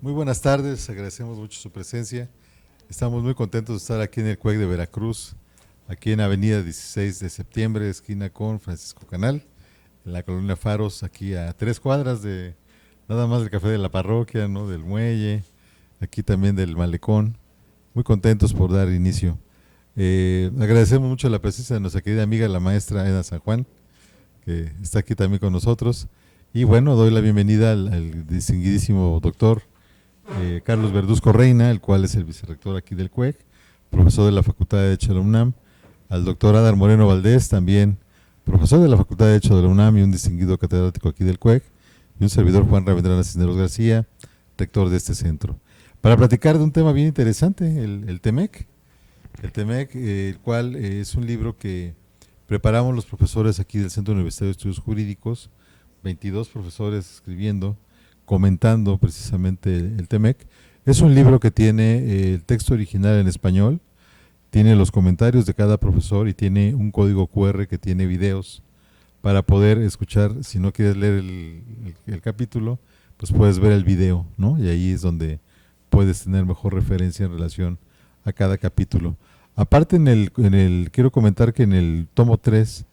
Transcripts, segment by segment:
Muy buenas tardes, agradecemos mucho su presencia. Estamos muy contentos de estar aquí en el CUEC de Veracruz, aquí en Avenida 16 de Septiembre, esquina con Francisco Canal, en la colonia Faros, aquí a 3 cuadras de nada más del café de la parroquia, ¿no? Del muelle, aquí también del malecón. Muy contentos por dar inicio. Agradecemos mucho la presencia de nuestra querida amiga, la maestra Eda San Juan, que está aquí también con nosotros. Y bueno, doy la bienvenida al distinguidísimo doctor Carlos Verduzco Reina, el cual es el vicerrector aquí del CUEC, profesor de la Facultad de Derecho de la UNAM, al doctor Adar Moreno Valdés, también profesor de la Facultad de Derecho de la UNAM y un distinguido catedrático aquí del CUEC, y un servidor Juan Ravendrana Cisneros García, rector de este centro, para platicar de un tema bien interesante, el TEMEC. El TEMEC, el cual es un libro que preparamos los profesores aquí del Centro Universitario de Estudios Jurídicos, 22 profesores escribiendo, comentando precisamente el TEMEC. Es un libro que tiene el texto original en español, tiene los comentarios de cada profesor y tiene un código QR que tiene videos para poder escuchar. Si no quieres leer el capítulo, pues puedes ver el video, ¿no? Y ahí es donde puedes tener mejor referencia en relación a cada capítulo. Aparte, quiero comentar que en el tomo 3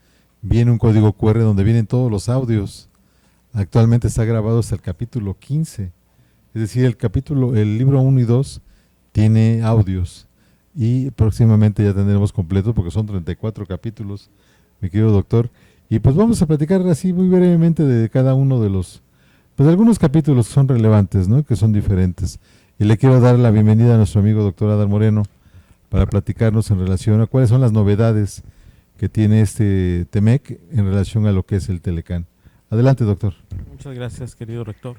viene un código QR donde vienen todos los audios. Actualmente está grabado hasta el capítulo 15. Es decir, el libro 1 y 2 tiene audios y próximamente ya tendremos completo porque son 34 capítulos, mi querido doctor. Y pues vamos a platicar así muy brevemente de cada uno de pues algunos capítulos que son relevantes, ¿no? Que son diferentes. Y le quiero dar la bienvenida a nuestro amigo doctor Adar Moreno para platicarnos en relación a cuáles son las novedades que tiene este TEMEC en relación a lo que es el Telecán. Adelante, doctor. Muchas gracias, querido rector.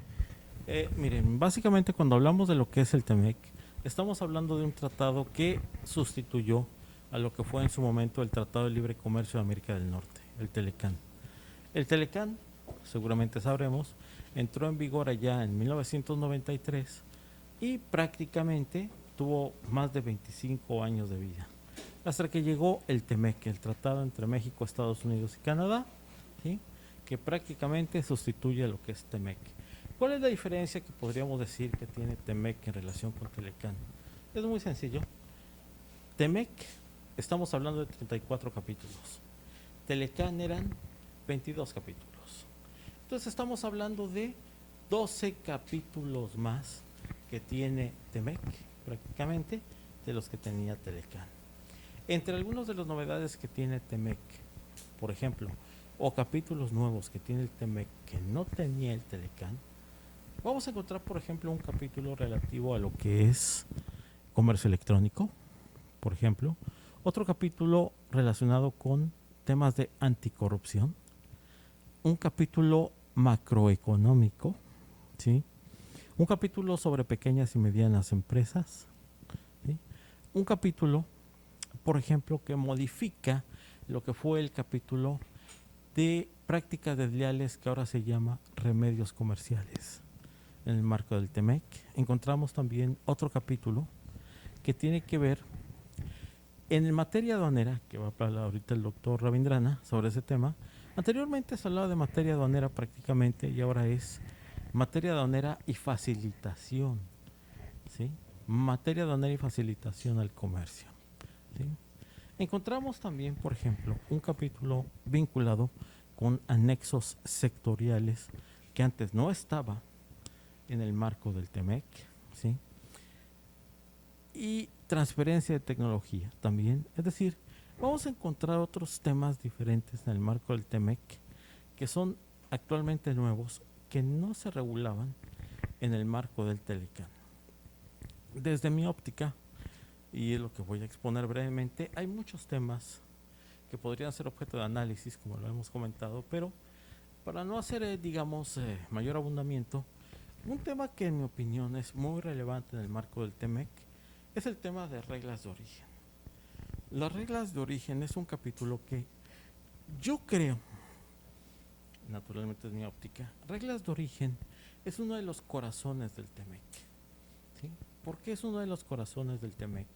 Miren, básicamente cuando hablamos de lo que es el TEMEC, estamos hablando de un tratado que sustituyó a lo que fue en su momento el Tratado de Libre Comercio de América del Norte, el Telecán. El Telecán, seguramente sabremos, entró en vigor allá en 1993 y prácticamente tuvo más de 25 años de vida. Hasta que llegó el TEMEC, el Tratado entre México, Estados Unidos y Canadá, ¿sí? Que prácticamente sustituye a lo que es TEMEC. ¿Cuál es la diferencia que podríamos decir que tiene TEMEC en relación con Telecán? Es muy sencillo. TEMEC, estamos hablando de 34 capítulos. Telecán eran 22 capítulos. Entonces estamos hablando de 12 capítulos más que tiene TEMEC, prácticamente, de los que tenía Telecán. Entre algunas de las novedades que tiene TEMEC, por ejemplo, o capítulos nuevos que tiene el TEMEC que no tenía el Telecán, vamos a encontrar, por ejemplo, un capítulo relativo a lo que es comercio electrónico, por ejemplo, otro capítulo relacionado con temas de anticorrupción, un capítulo macroeconómico, ¿sí? Un capítulo sobre pequeñas y medianas empresas, ¿sí? Un capítulo, por ejemplo, que modifica lo que fue el capítulo de prácticas desleales que ahora se llama remedios comerciales. En el marco del TEMEC encontramos también otro capítulo que tiene que ver en materia aduanera, que va a hablar ahorita el doctor Ravindrana sobre ese tema. Anteriormente se hablaba de materia aduanera prácticamente y ahora es materia aduanera y facilitación, ¿sí? Materia aduanera y facilitación al comercio, ¿sí? Encontramos también, por ejemplo, un capítulo vinculado con anexos sectoriales que antes no estaba en el marco del TEMEC, ¿sí? Y transferencia de tecnología también. Es decir, vamos a encontrar otros temas diferentes en el marco del TEMEC que son actualmente nuevos, que no se regulaban en el marco del Telecán. Desde mi óptica, y es lo que voy a exponer brevemente, hay muchos temas que podrían ser objeto de análisis, como lo hemos comentado, pero para no hacer, mayor abundamiento, un tema que en mi opinión es muy relevante en el marco del TEMEC es el tema de reglas de origen. Las reglas de origen es un capítulo que yo creo, naturalmente es mi óptica, reglas de origen es uno de los corazones del TEMEC, ¿sí? ¿Por qué es uno de los corazones del TEMEC?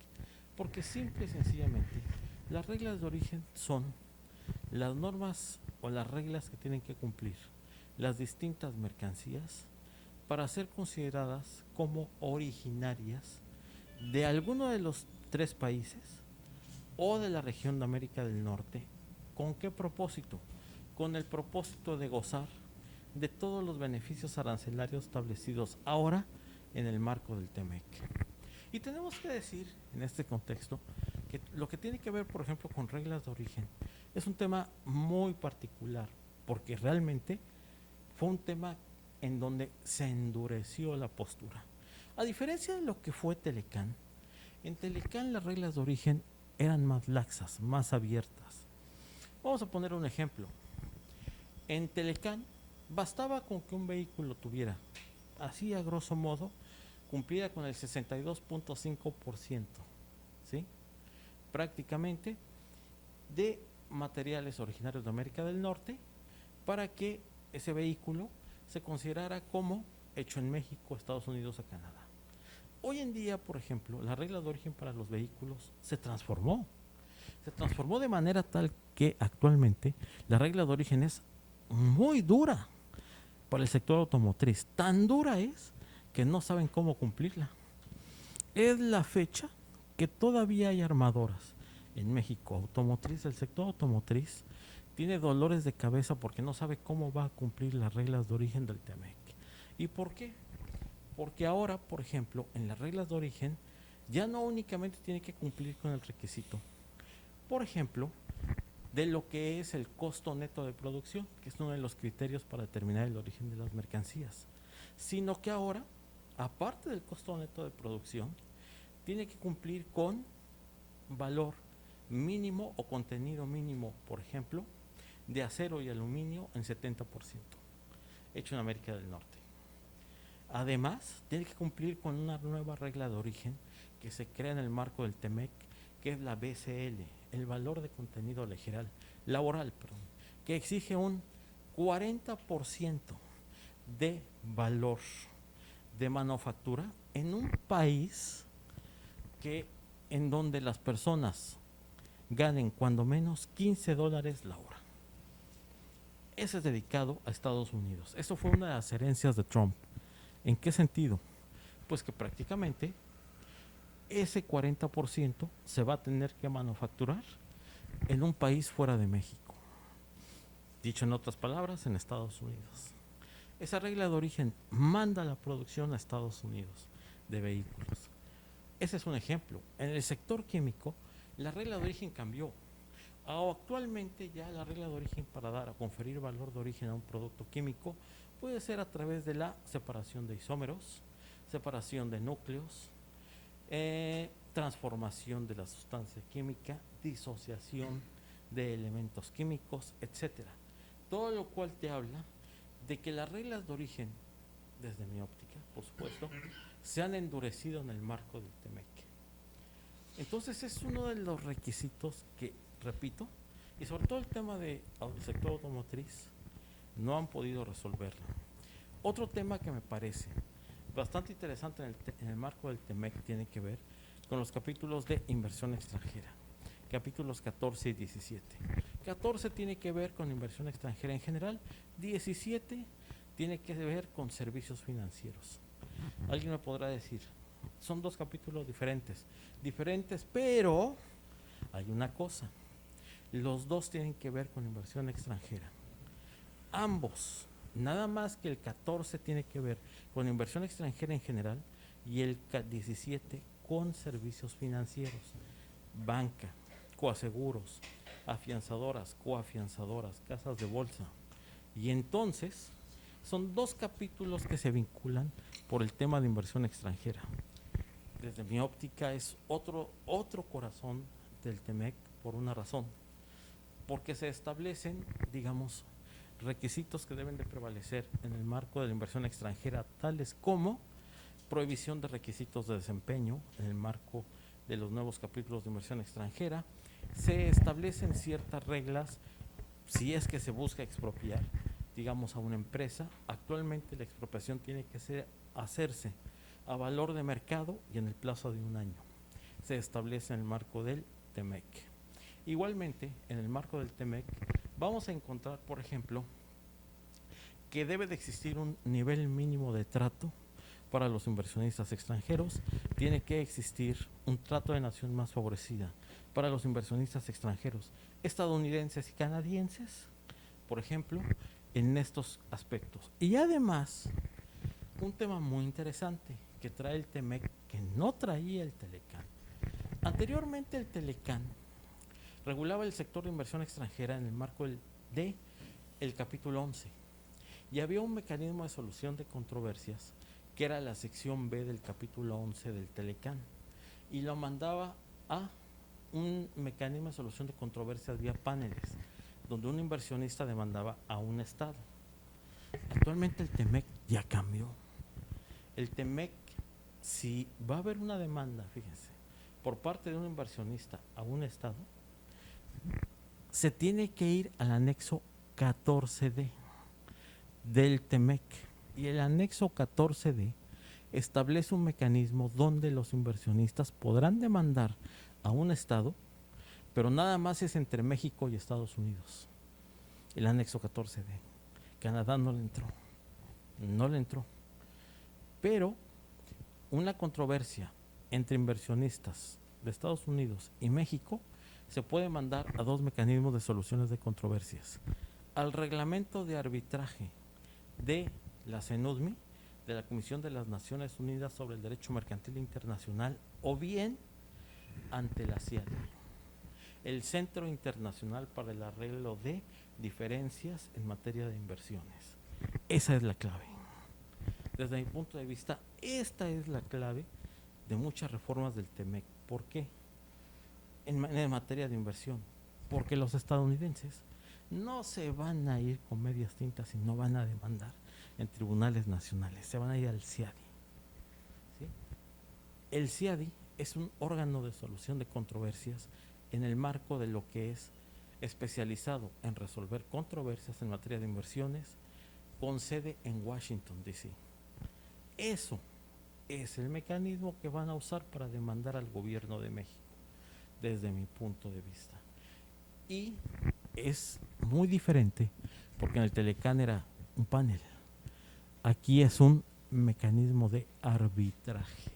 Porque simple y sencillamente las reglas de origen son las normas o las reglas que tienen que cumplir las distintas mercancías para ser consideradas como originarias de alguno de los tres países o de la región de América del Norte. ¿Con qué propósito? Con el propósito de gozar de todos los beneficios arancelarios establecidos ahora en el marco del TEMEC. Y tenemos que decir en este contexto que lo que tiene que ver, por ejemplo, con reglas de origen es un tema muy particular, porque realmente fue un tema en donde se endureció la postura. A diferencia de lo que fue Telecán, en Telecán las reglas de origen eran más laxas, más abiertas. Vamos a poner un ejemplo. En Telecán bastaba con que un vehículo tuviera, así a grosso modo, cumpliera con el 62.5%, ¿sí? Prácticamente de materiales originarios de América del Norte para que ese vehículo se considerara como hecho en México, Estados Unidos o Canadá. Hoy en día, por ejemplo, la regla de origen para los vehículos se transformó. Se transformó de manera tal que actualmente la regla de origen es muy dura para el sector automotriz. Tan dura es que no saben cómo cumplirla. Es la fecha que todavía hay armadoras en México automotriz. El sector automotriz tiene dolores de cabeza porque no sabe cómo va a cumplir las reglas de origen del TEMEC. ¿Y por qué? Porque ahora, por ejemplo, en las reglas de origen ya no únicamente tiene que cumplir con el requisito, por ejemplo, de lo que es el costo neto de producción, que es uno de los criterios para determinar el origen de las mercancías, sino que ahora, aparte del costo neto de producción, tiene que cumplir con valor mínimo o contenido mínimo, por ejemplo, de acero y aluminio en 70%, hecho en América del Norte. Además, tiene que cumplir con una nueva regla de origen que se crea en el marco del TEMEC, que es la BCL, el valor de contenido laboral, que exige un 40% de valor de manufactura en un país que en donde las personas ganen cuando menos $15 la hora. Ese es dedicado a Estados Unidos. Eso fue una de las herencias de Trump. ¿En qué sentido? Pues que prácticamente ese 40% se va a tener que manufacturar en un país fuera de México. Dicho en otras palabras, en Estados Unidos. Esa regla de origen manda la producción a Estados Unidos de vehículos. Ese es un ejemplo. En el sector químico, la regla de origen cambió. Actualmente ya la regla de origen para dar o conferir valor de origen a un producto químico puede ser a través de la separación de isómeros, separación de núcleos, transformación de la sustancia química, disociación de elementos químicos, etcétera. Todo lo cual te habla de que las reglas de origen, desde mi óptica, por supuesto, se han endurecido en el marco del TEMEC. Entonces es uno de los requisitos que, repito, y sobre todo el tema del sector automotriz, no han podido resolverlo. Otro tema que me parece bastante interesante en el marco del TEMEC tiene que ver con los capítulos de inversión extranjera, capítulos 14 y 17. 14 tiene que ver con inversión extranjera en general, 17 tiene que ver con servicios financieros. Alguien me podrá decir, son dos capítulos diferentes, pero hay una cosa, los dos tienen que ver con inversión extranjera. Ambos, nada más que el 14 tiene que ver con inversión extranjera en general y el 17 con servicios financieros, banca, coaseguros, afianzadoras, coafianzadoras, casas de bolsa. Y entonces son dos capítulos que se vinculan por el tema de inversión extranjera. Desde mi óptica es otro corazón del TEMEC por una razón, porque se establecen, digamos, requisitos que deben de prevalecer en el marco de la inversión extranjera, tales como prohibición de requisitos de desempeño en el marco de los nuevos capítulos de inversión extranjera. Se establecen ciertas reglas si es que se busca expropiar, digamos, a una empresa. Actualmente la expropiación tiene que hacerse a valor de mercado y en el plazo de un año. Se establece en el marco del TEMEC. Igualmente, en el marco del TEMEC vamos a encontrar, por ejemplo, que debe de existir un nivel mínimo de trato para los inversionistas extranjeros, tiene que existir un trato de nación más favorecida para los inversionistas extranjeros, estadounidenses y canadienses, por ejemplo, en estos aspectos. Y además, un tema muy interesante que trae el TEMEC que no traía el Telecán. Anteriormente el Telecán regulaba el sector de inversión extranjera en el marco de el capítulo 11 y había un mecanismo de solución de controversias que era la sección B del capítulo 11 del Telecán y lo mandaba a un mecanismo de solución de controversias vía paneles, donde un inversionista demandaba a un estado. Actualmente el TEMEC ya cambió. El TEMEC, si va a haber una demanda, fíjense, por parte de un inversionista a un estado, se tiene que ir al anexo 14D del TEMEC. Y el anexo 14D establece un mecanismo donde los inversionistas podrán demandar a un estado, pero nada más es entre México y Estados Unidos. El anexo 14D. Canadá no le entró. No le entró. Pero una controversia entre inversionistas de Estados Unidos y México se puede mandar a dos mecanismos de soluciones de controversias: al reglamento de arbitraje de la CENUSMI, de la Comisión de las Naciones Unidas sobre el Derecho Mercantil Internacional, o bien ante la CIADI, el Centro Internacional para el Arreglo de Diferencias en Materia de Inversiones. Esa es la clave. Desde mi punto de vista, esta es la clave de muchas reformas del TEMEC. ¿Por qué? En materia de inversión. Porque los estadounidenses no se van a ir con medias tintas y no van a demandar en tribunales nacionales, se van a ir al CIADI. ¿Sí? El CIADI es un órgano de solución de controversias en el marco de lo que es especializado en resolver controversias en materia de inversiones, con sede en Washington, D.C. Eso es el mecanismo que van a usar para demandar al gobierno de México, desde mi punto de vista. Y es muy diferente porque en el Telecán era un panel. Aquí es un mecanismo de arbitraje,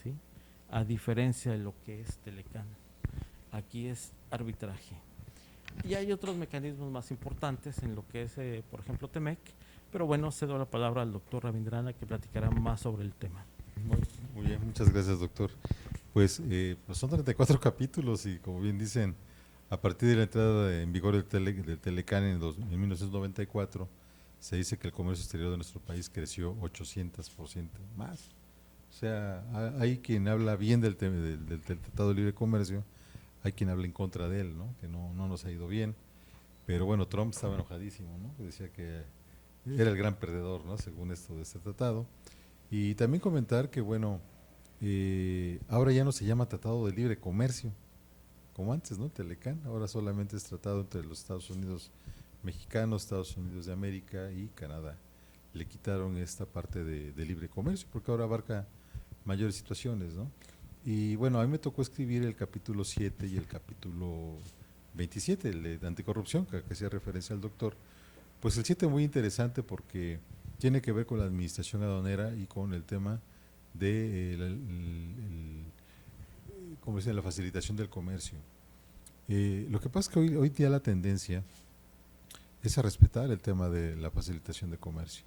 ¿sí? A diferencia de lo que es Telecán, aquí es arbitraje. Y hay otros mecanismos más importantes en lo que es, por ejemplo, TEMEC, pero bueno, cedo la palabra al doctor Ravindrana, que platicará más sobre el tema. Muy bien, muchas gracias, doctor. Pues son 34 capítulos y, como bien dicen, a partir de la entrada en vigor del Telecán en 1994, se dice que el comercio exterior de nuestro país creció 800% más. O sea, hay quien habla bien del Tratado de Libre Comercio, hay quien habla en contra de él, ¿no? Que no nos ha ido bien. Pero bueno, Trump estaba enojadísimo, ¿no? Decía que era el gran perdedor, ¿no? Según esto de este tratado. Y también comentar que, bueno, ahora ya no se llama Tratado de Libre Comercio, como antes, ¿no? Telecán, ahora solamente es tratado entre los Estados Unidos mexicanos, Estados Unidos de América y Canadá. Le quitaron esta parte de libre comercio porque ahora abarca mayores situaciones, ¿no? Y bueno, a mí me tocó escribir el capítulo 7 y el capítulo 27, el de anticorrupción, que hacía referencia al doctor. Pues el 7 muy interesante porque tiene que ver con la administración aduanera y con el tema de como decía, la facilitación del comercio. Lo que pasa es que hoy día la tendencia es a respetar el tema de la facilitación de comercio.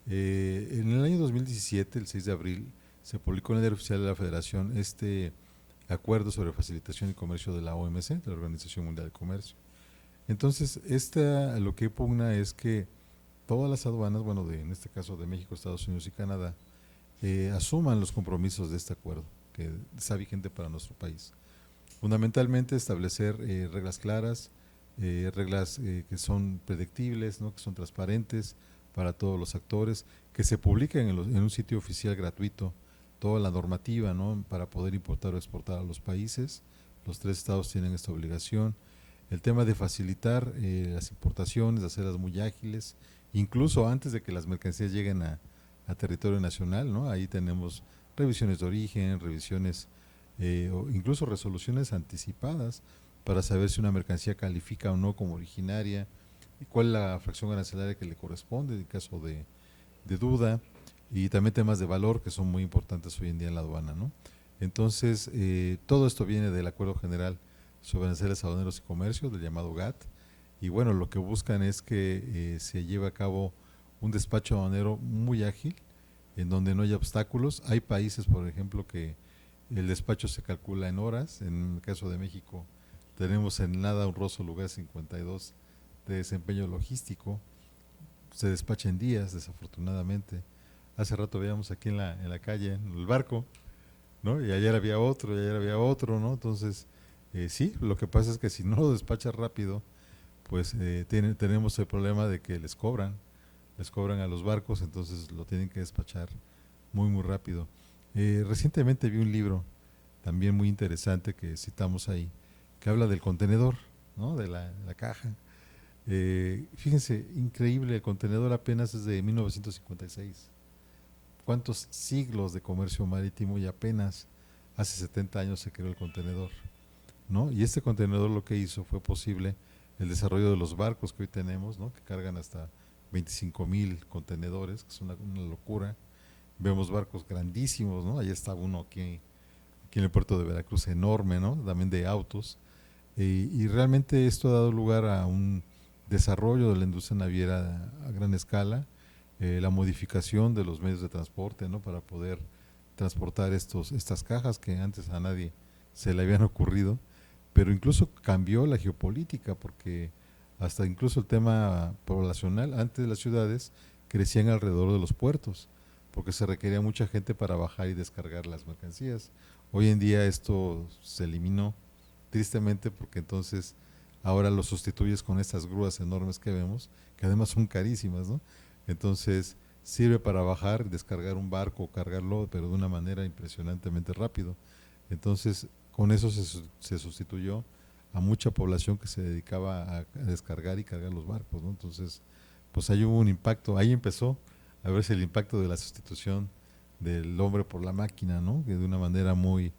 En el año 2017, el 6 de abril, se publicó en el Diario Oficial de la Federación este acuerdo sobre facilitación y comercio de la OMC, de la Organización Mundial de Comercio. Entonces, lo que pugna es que todas las aduanas, bueno, en este caso de México, Estados Unidos y Canadá, asuman los compromisos de este acuerdo, que está vigente para nuestro país. Fundamentalmente establecer reglas claras, reglas que son predictibles, ¿no? Que son transparentes para todos los actores, que se publiquen en un sitio oficial gratuito toda la normativa, ¿no? Para poder importar o exportar a los países. Los 3 estados tienen esta obligación. El tema de facilitar las importaciones, hacerlas muy ágiles, incluso antes de que las mercancías lleguen a territorio nacional, ¿no? Ahí tenemos revisiones de origen, revisiones o incluso resoluciones anticipadas para saber si una mercancía califica o no como originaria, cuál es la fracción arancelaria que le corresponde en caso de duda, y también temas de valor que son muy importantes hoy en día en la aduana, ¿no? Entonces, todo esto viene del Acuerdo General sobre Aranceles Aduaneros y Comercio, del llamado GATT, y bueno, lo que buscan es que se lleve a cabo un despacho aduanero muy ágil, en donde no haya obstáculos. Hay países, por ejemplo, que el despacho se calcula en horas. En el caso de México, tenemos en nada honroso lugar 52 de desempeño logístico. Se despacha en días, desafortunadamente. Hace rato veíamos aquí en la calle, en el barco, ¿no? Y ayer había otro, y ayer había otro, ¿no? Entonces, sí, lo que pasa es que si no lo despachas rápido, pues tenemos el problema de que les cobran a los barcos, entonces lo tienen que despachar muy, muy rápido. Recientemente vi un libro también muy interesante que citamos ahí, que habla del contenedor, ¿no? De la caja. Fíjense, increíble, el contenedor apenas es de 1956. ¿Cuántos siglos de comercio marítimo y apenas hace 70 años se creó el contenedor, ¿no? Y este contenedor lo que hizo fue posible el desarrollo de los barcos que hoy tenemos, ¿no? Que cargan hasta 25,000 contenedores, que es una locura. Vemos barcos grandísimos, ¿no? Ahí está uno aquí en el puerto de Veracruz, enorme, ¿no? También de autos. Y realmente esto ha dado lugar a un desarrollo de la industria naviera a gran escala, la modificación de los medios de transporte, ¿no? Para poder transportar estas cajas que antes a nadie se le habían ocurrido, pero incluso cambió la geopolítica, porque hasta incluso el tema poblacional, antes las ciudades crecían alrededor de los puertos, porque se requería mucha gente para bajar y descargar las mercancías. Hoy en día esto se eliminó, tristemente, porque entonces ahora lo sustituyes con estas grúas enormes que vemos, que además son carísimas, ¿no? Entonces sirve para bajar, descargar un barco, cargarlo, pero de una manera impresionantemente rápido. Entonces con eso se sustituyó a mucha población que se dedicaba a descargar y cargar los barcos, ¿no? Entonces, pues ahí hubo un impacto, ahí empezó a verse el impacto de la sustitución del hombre por la máquina, ¿no? Que de una manera muy,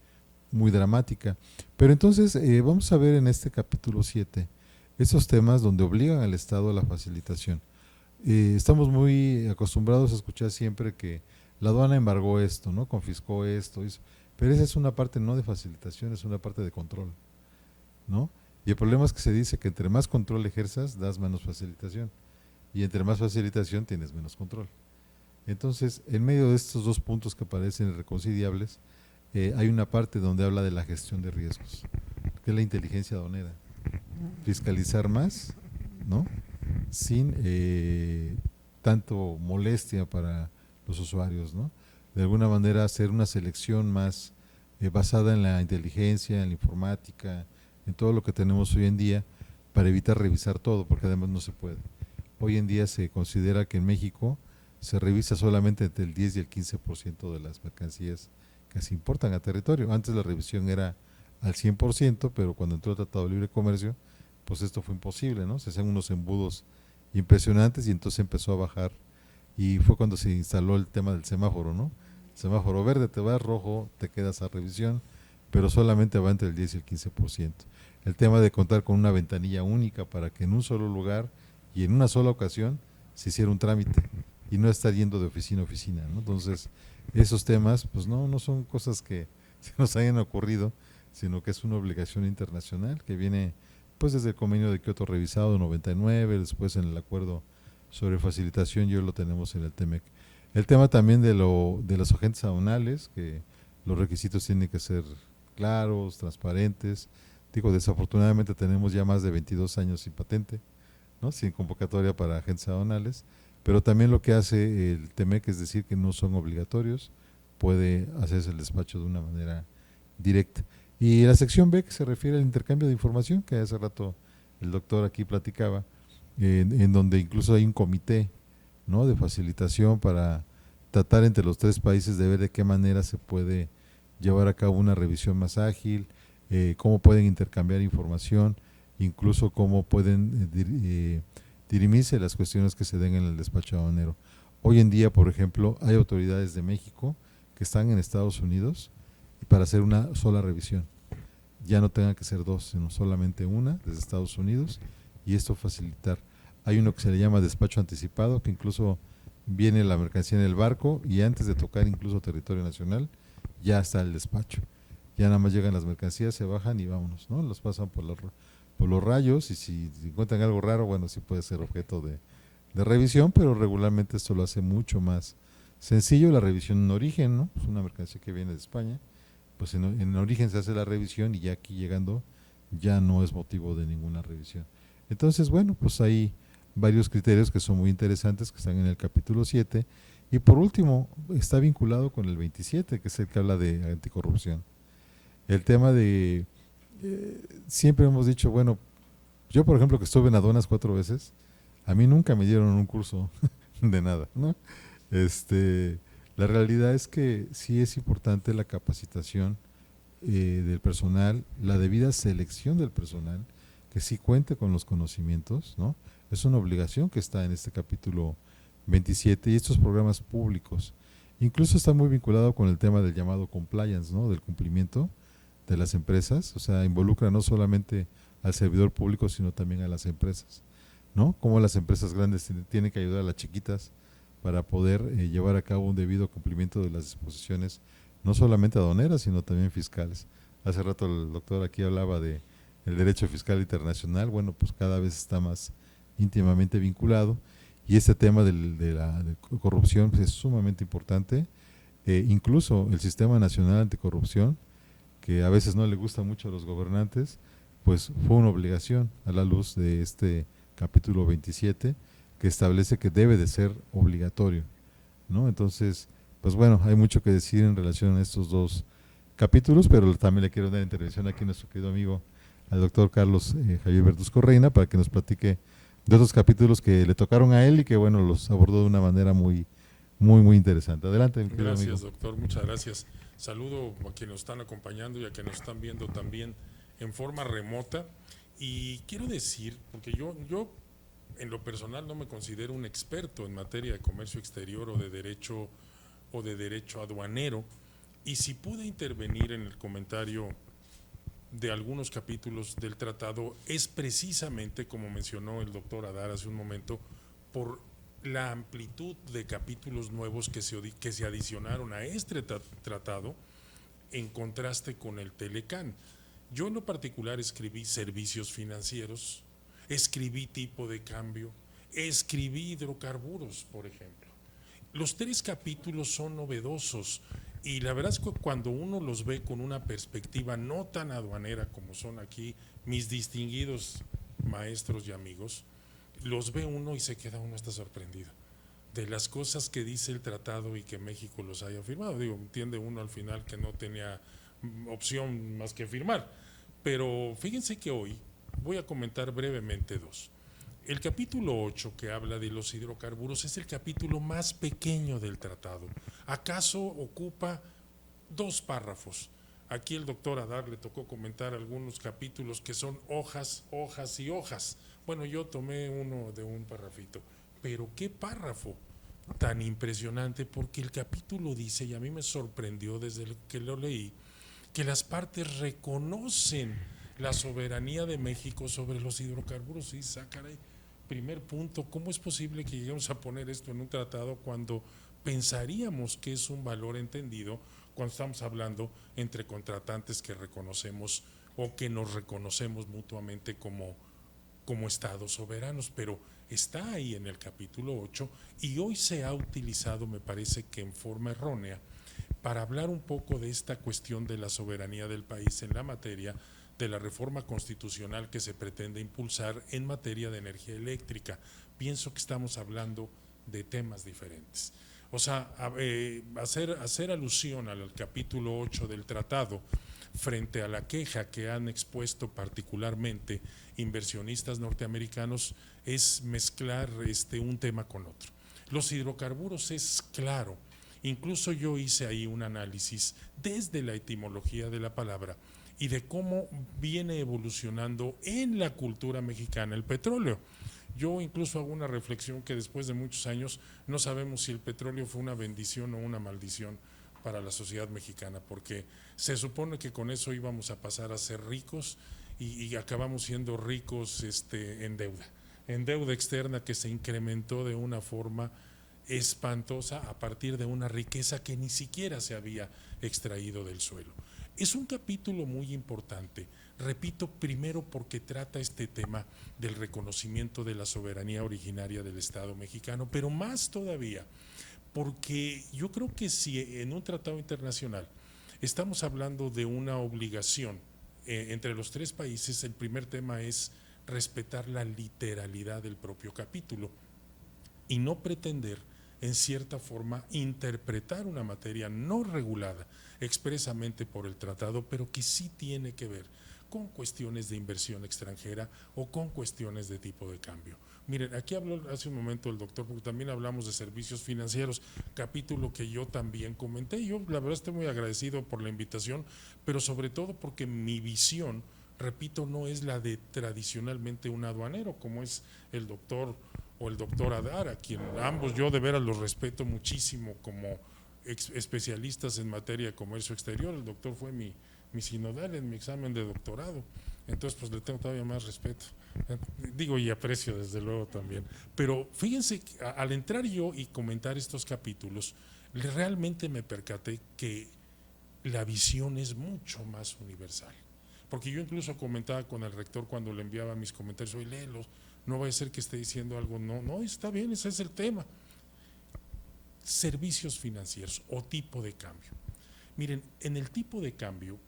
muy dramática. Pero entonces vamos a ver en este capítulo 7 esos temas donde obligan al Estado a la facilitación. Estamos muy acostumbrados a escuchar siempre que la aduana embargó esto, ¿no? Confiscó esto, pero esa es una parte no de facilitación, es una parte de control, ¿no? Y el problema es que se dice que entre más control ejerzas, das menos facilitación, y entre más facilitación tienes menos control. Entonces, en medio de estos dos puntos que parecen irreconciliables, hay una parte donde habla de la gestión de riesgos, que es la inteligencia aduanera. Fiscalizar más, ¿no? Sin tanto molestia para los usuarios, ¿no? De alguna manera hacer una selección más basada en la inteligencia, en la informática, en todo lo que tenemos hoy en día, para evitar revisar todo, porque además no se puede. Hoy en día se considera que en México se revisa solamente entre el 10 y el 15% de las mercancías que se importan a territorio. Antes la revisión era al 100%, pero cuando entró el Tratado de Libre Comercio, pues esto fue imposible, ¿no? Se hacían unos embudos impresionantes y entonces empezó a bajar, y fue cuando se instaló el tema del semáforo, ¿no? Semáforo verde, te vas, rojo, te quedas a revisión, pero solamente va entre el 10 y el 15%. El tema de contar con una ventanilla única para que en un solo lugar y en una sola ocasión se hiciera un trámite y no estar yendo de oficina a oficina, ¿no? Entonces, esos temas, pues no son cosas que se nos hayan ocurrido, sino que es una obligación internacional que viene pues desde el convenio de Kioto revisado en 99, después en el acuerdo sobre facilitación, y hoy lo tenemos en el TEMEC. El tema también de los agentes aduanales, que los requisitos tienen que ser claros, transparentes. Digo, desafortunadamente tenemos ya más de 22 años sin patente, ¿no? Sin convocatoria para agentes aduanales, pero también lo que hace el TEMEC es decir que no son obligatorios, puede hacerse el despacho de una manera directa. Y la sección B, que se refiere al intercambio de información, que hace rato el doctor aquí platicaba, en donde incluso hay un comité, ¿no? De facilitación para tratar entre los tres países de ver de qué manera se puede llevar a cabo una revisión más ágil, cómo pueden intercambiar información, incluso cómo pueden dirimirse las cuestiones que se den en el despacho aduanero. Hoy en día, por ejemplo, hay autoridades de México que están en Estados Unidos para hacer una sola revisión. Ya no tengan que ser dos, sino solamente una desde Estados Unidos, y esto facilitar. Hay uno que se le llama despacho anticipado, que incluso viene la mercancía en el barco y antes de tocar incluso territorio nacional, ya está el despacho. Ya nada más llegan las mercancías, se bajan y vámonos, ¿no? Los pasan por los rayos y si encuentran algo raro, bueno, sí puede ser objeto de revisión, pero regularmente esto lo hace mucho más sencillo. La revisión en origen, ¿no? Es una mercancía que viene de España, pues en origen se hace la revisión y ya aquí llegando ya no es motivo de ninguna revisión. Entonces, bueno, pues hay varios criterios que son muy interesantes que están en el capítulo 7 y por último está vinculado con el 27, que es el que habla de anticorrupción. El tema de, siempre hemos dicho, bueno, yo por ejemplo que estuve en aduanas 4 veces, a mí nunca me dieron un curso de nada, ¿no? La realidad es que sí es importante la capacitación del personal, la debida selección del personal, que sí cuente con los conocimientos, ¿no? Es una obligación que está en este capítulo 27 y estos programas públicos. Incluso está muy vinculado con el tema del llamado compliance, ¿no? Del cumplimiento de las empresas, o sea, involucra no solamente al servidor público, sino también a las empresas, ¿no? Como las empresas grandes tienen que ayudar a las chiquitas para poder llevar a cabo un debido cumplimiento de las disposiciones, no solamente aduaneras, sino también fiscales. Hace rato el doctor aquí hablaba de el derecho fiscal internacional, bueno, pues cada vez está más íntimamente vinculado y este tema de la corrupción pues, es sumamente importante. Incluso el Sistema Nacional Anticorrupción, que a veces no le gusta mucho a los gobernantes, pues fue una obligación a la luz de este capítulo 27 que establece que debe de ser obligatorio, ¿no? Entonces, pues bueno, hay mucho que decir en relación a estos dos capítulos, pero también le quiero dar intervención aquí a nuestro querido amigo, al doctor Carlos Javier Verduzco Reina, para que nos platique de otros capítulos que le tocaron a él y que, bueno, los abordó de una manera muy interesante. Adelante, mi querido amigo. Gracias, doctor, muchas gracias. Saludo a quienes nos están acompañando y a quienes nos están viendo también en forma remota. Y quiero decir, porque yo en lo personal no me considero un experto en materia de comercio exterior o de derecho aduanero, y si pude intervenir en el comentario de algunos capítulos del tratado es precisamente, como mencionó el doctor Adar hace un momento, por la amplitud de capítulos nuevos que se adicionaron a este tratado en contraste con el Telecán. Yo en lo particular escribí servicios financieros, escribí tipo de cambio, escribí hidrocarburos, por ejemplo. Los 3 capítulos son novedosos y la verdad es que cuando uno los ve con una perspectiva no tan aduanera como son aquí mis distinguidos maestros y amigos, los ve uno y se queda uno hasta sorprendido de las cosas que dice el tratado y que México los haya firmado. Digo, entiende uno al final que no tenía opción más que firmar, pero fíjense que hoy voy a comentar brevemente 2. El capítulo 8, que habla de los hidrocarburos, es el capítulo más pequeño del tratado. ¿Acaso ocupa 2 párrafos? Aquí el doctor Adar le tocó comentar algunos capítulos que son hojas, hojas y hojas. Bueno, yo tomé uno de un párrafito, pero qué párrafo tan impresionante, porque el capítulo dice, y a mí me sorprendió desde que lo leí, que las partes reconocen la soberanía de México sobre los hidrocarburos. Y caray, primer punto, ¿cómo es posible que lleguemos a poner esto en un tratado cuando pensaríamos que es un valor entendido cuando estamos hablando entre contratantes que reconocemos o que nos reconocemos mutuamente como estados soberanos? Pero está ahí en el capítulo 8 y hoy se ha utilizado, me parece que en forma errónea, para hablar un poco de esta cuestión de la soberanía del país en la materia de la reforma constitucional que se pretende impulsar en materia de energía eléctrica. Pienso que estamos hablando de temas diferentes. O sea, hacer alusión al capítulo 8 del tratado frente a la queja que han expuesto particularmente inversionistas norteamericanos es mezclar un tema con otro. Los hidrocarburos es claro, incluso yo hice ahí un análisis desde la etimología de la palabra y de cómo viene evolucionando en la cultura mexicana el petróleo. Yo incluso hago una reflexión que después de muchos años no sabemos si el petróleo fue una bendición o una maldición para la sociedad mexicana, porque se supone que con eso íbamos a pasar a ser ricos y acabamos siendo ricos en deuda. en deuda externa que se incrementó de una forma espantosa a partir de una riqueza que ni siquiera se había extraído del suelo. Es un capítulo muy importante, repito, primero porque trata este tema del reconocimiento de la soberanía originaria del Estado mexicano, pero más todavía porque yo creo que si en un tratado internacional estamos hablando de una obligación entre los tres países, el primer tema es respetar la literalidad del propio capítulo y no pretender en cierta forma interpretar una materia no regulada expresamente por el tratado, pero que sí tiene que ver con cuestiones de inversión extranjera o con cuestiones de tipo de cambio. Miren, aquí habló hace un momento el doctor, porque también hablamos de servicios financieros, capítulo que yo también comenté. Yo la verdad estoy muy agradecido por la invitación, pero sobre todo porque mi visión, repito, no es la de tradicionalmente un aduanero, como es el doctor o el doctor Adar, a quien ambos yo de veras los respeto muchísimo como especialistas en materia de comercio exterior. El doctor fue mi sinodal en mi examen de doctorado, entonces pues le tengo todavía más respeto, digo, y aprecio desde luego también. Pero fíjense, al entrar yo y comentar estos capítulos, realmente me percaté que la visión es mucho más universal, porque yo incluso comentaba con el rector cuando le enviaba mis comentarios: oye, léelos, no va a ser que esté diciendo algo, no, está bien, ese es el tema. Servicios financieros o tipo de cambio. Miren, en el tipo de cambio,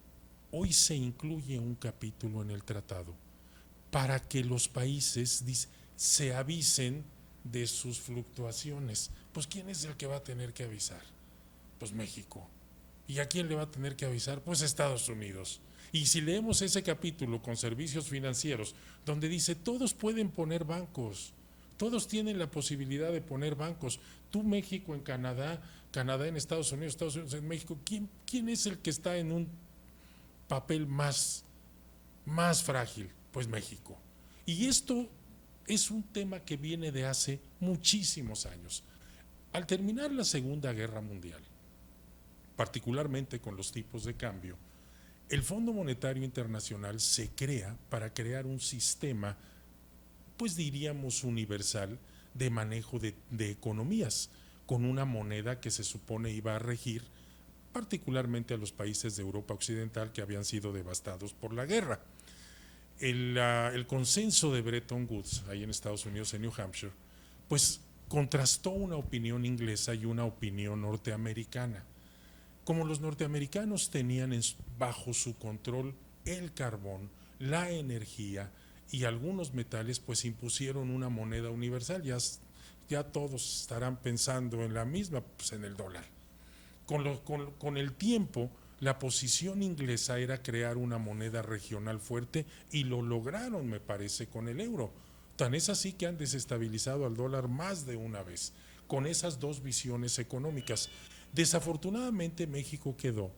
hoy se incluye un capítulo en el tratado para que los países se avisen de sus fluctuaciones. Pues ¿quién es el que va a tener que avisar? Pues México. ¿Y a quién le va a tener que avisar? Pues Estados Unidos. Y si leemos ese capítulo con servicios financieros, donde dice todos pueden poner bancos, todos tienen la posibilidad de poner bancos, tú México en Canadá, Canadá en Estados Unidos en México, ¿quién es el que está en un papel más frágil? Pues México. Y esto es un tema que viene de hace muchísimos años. Al terminar la Segunda Guerra Mundial, particularmente con los tipos de cambio, el Fondo Monetario Internacional se crea para crear un sistema, pues diríamos universal, de manejo de economías, con una moneda que se supone iba a regir particularmente a los países de Europa Occidental que habían sido devastados por la guerra. El consenso de Bretton Woods, ahí en Estados Unidos, en New Hampshire, pues contrastó una opinión inglesa y una opinión norteamericana. Como los norteamericanos tenían bajo su control el carbón, la energía y algunos metales, pues impusieron una moneda universal. Ya todos estarán pensando en la misma, pues en el dólar. Con el tiempo, la posición inglesa era crear una moneda regional fuerte y lo lograron, me parece, con el euro. Tan es así que han desestabilizado al dólar más de una vez, con esas dos visiones económicas. Desafortunadamente México quedó,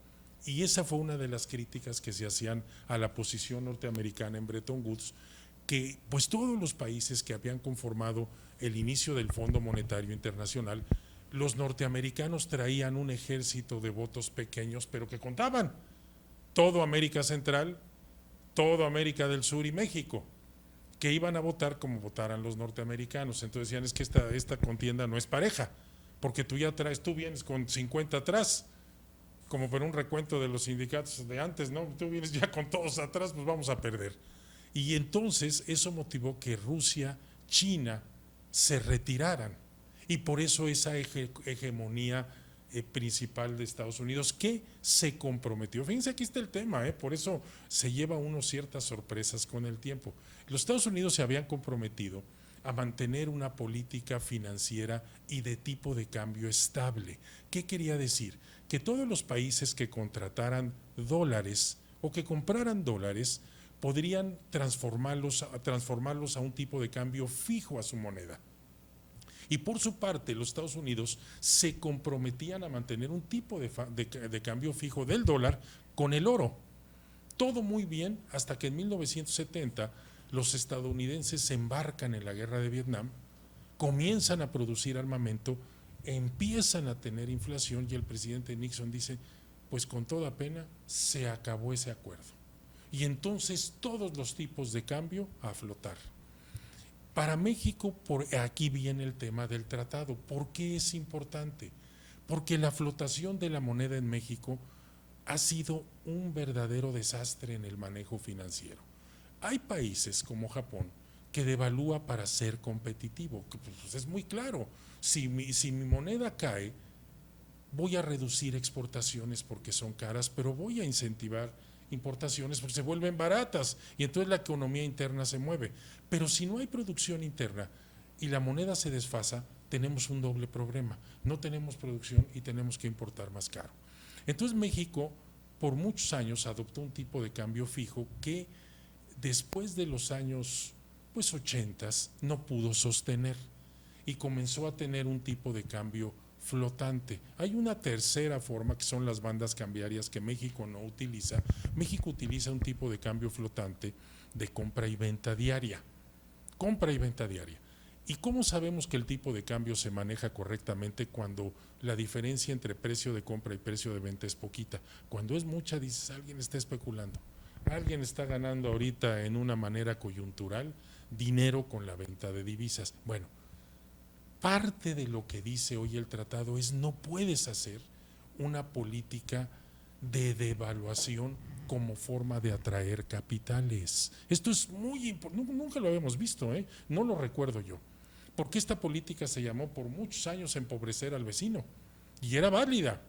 y esa fue una de las críticas que se hacían a la posición norteamericana en Bretton Woods, que pues todos los países que habían conformado el inicio del Fondo Monetario Internacional, los norteamericanos traían un ejército de votos pequeños, pero que contaban. Todo América Central, todo América del Sur y México, que iban a votar como votaran los norteamericanos. Entonces decían, es que esta contienda no es pareja, porque tú vienes con 50 atrás, como por un recuento de los sindicatos de antes, ¿no? Tú vienes ya con todos atrás, pues vamos a perder. Y entonces eso motivó que Rusia, China se retiraran. Y por eso esa hegemonía principal de Estados Unidos, que se comprometió. Fíjense, aquí está el tema, por eso se lleva uno ciertas sorpresas con el tiempo. Los Estados Unidos se habían comprometido a mantener una política financiera y de tipo de cambio estable. ¿Qué quería decir? Que todos los países que contrataran dólares o que compraran dólares podrían transformarlos a un tipo de cambio fijo a su moneda. Y por su parte, los Estados Unidos se comprometían a mantener un tipo de cambio fijo del dólar con el oro. Todo muy bien hasta que en 1970 los estadounidenses se embarcan en la guerra de Vietnam, comienzan a producir armamento, empiezan a tener inflación y el presidente Nixon dice, pues con toda pena se acabó ese acuerdo. Y entonces todos los tipos de cambio a flotar. Para México, por aquí viene el tema del tratado. ¿Por qué es importante? Porque la flotación de la moneda en México ha sido un verdadero desastre en el manejo financiero. Hay países como Japón que devalúa para ser competitivo. Pues es muy claro, si mi moneda cae, voy a reducir exportaciones porque son caras, pero voy a incentivar importaciones porque se vuelven baratas y entonces la economía interna se mueve. Pero si no hay producción interna y la moneda se desfasa, tenemos un doble problema. No tenemos producción y tenemos que importar más caro. Entonces México por muchos años adoptó un tipo de cambio fijo que después de los años 80 no pudo sostener y comenzó a tener un tipo de cambio flotante. Hay una tercera forma que son las bandas cambiarias que México no utiliza. México utiliza un tipo de cambio flotante de compra y venta diaria. Compra y venta diaria. ¿Y cómo sabemos que el tipo de cambio se maneja correctamente cuando la diferencia entre precio de compra y precio de venta es poquita? Cuando es mucha, dices, alguien está especulando, alguien está ganando ahorita en una manera coyuntural dinero con la venta de divisas. Bueno, parte de lo que dice hoy el tratado es no puedes hacer una política de devaluación como forma de atraer capitales. Esto es muy importante, nunca lo habíamos visto, no lo recuerdo yo, porque esta política se llamó por muchos años empobrecer al vecino y era válida.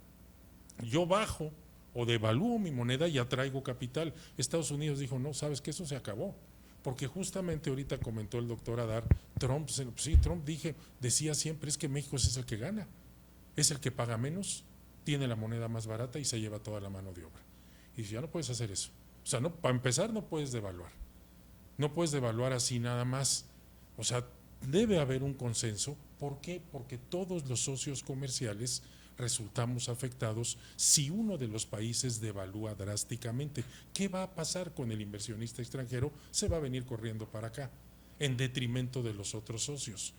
Yo bajo o devalúo mi moneda y atraigo capital. Estados Unidos dijo, no, sabes que eso se acabó. Porque justamente ahorita comentó el doctor Adar, Trump decía siempre es que México es el que gana, es el que paga menos, tiene la moneda más barata y se lleva toda la mano de obra. Y dice, ya no puedes hacer eso. O sea, no, para empezar no puedes devaluar. No puedes devaluar así nada más. O sea, debe haber un consenso. ¿Por qué? Porque todos los socios comerciales resultamos afectados si uno de los países devalúa drásticamente. ¿Qué va a pasar con el inversionista extranjero? Se va a venir corriendo para acá, en detrimento de los otros socios.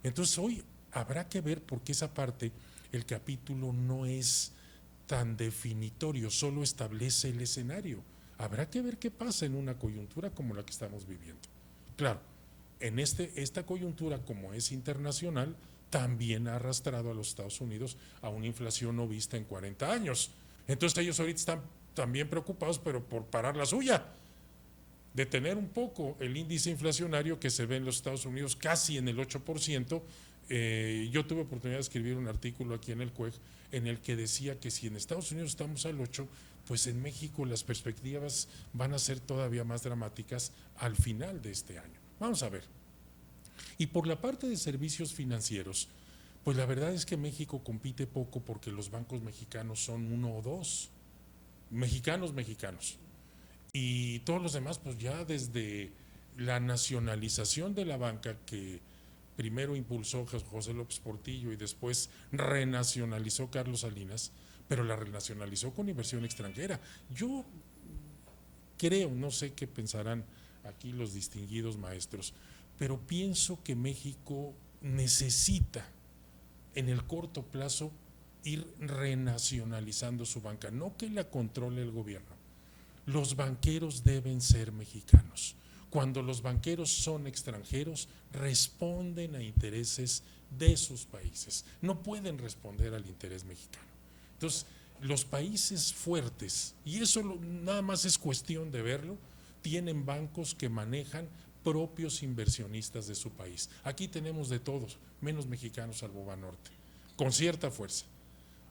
Entonces hoy habrá que ver, porque esa parte, el capítulo no es tan definitorio, solo establece el escenario. Habrá que ver qué pasa en una coyuntura como la que estamos viviendo. Claro, en esta coyuntura, como es internacional, también ha arrastrado a los Estados Unidos a una inflación no vista en 40 años. Entonces ellos ahorita están también preocupados, pero por parar la suya, detener un poco el índice inflacionario que se ve en los Estados Unidos casi en el 8%. Yo tuve oportunidad de escribir un artículo aquí en el CUEG en el que decía que si en Estados Unidos estamos al 8%, pues en México las perspectivas van a ser todavía más dramáticas al final de este año. Vamos a ver. Y por la parte de servicios financieros, pues la verdad es que México compite poco porque los bancos mexicanos son uno o dos, mexicanos. Y todos los demás, pues ya desde la nacionalización de la banca que primero impulsó José López Portillo y después renacionalizó Carlos Salinas, pero la renacionalizó con inversión extranjera. Yo creo, no sé qué pensarán aquí los distinguidos maestros, pero pienso que México necesita en el corto plazo ir renacionalizando su banca, no que la controle el gobierno. Los banqueros deben ser mexicanos. Cuando los banqueros son extranjeros, responden a intereses de sus países, no pueden responder al interés mexicano. Entonces, los países fuertes, y eso nada más es cuestión de verlo, tienen bancos que manejan propios inversionistas de su país. Aquí tenemos de todos, menos mexicanos salvo Banorte, con cierta fuerza.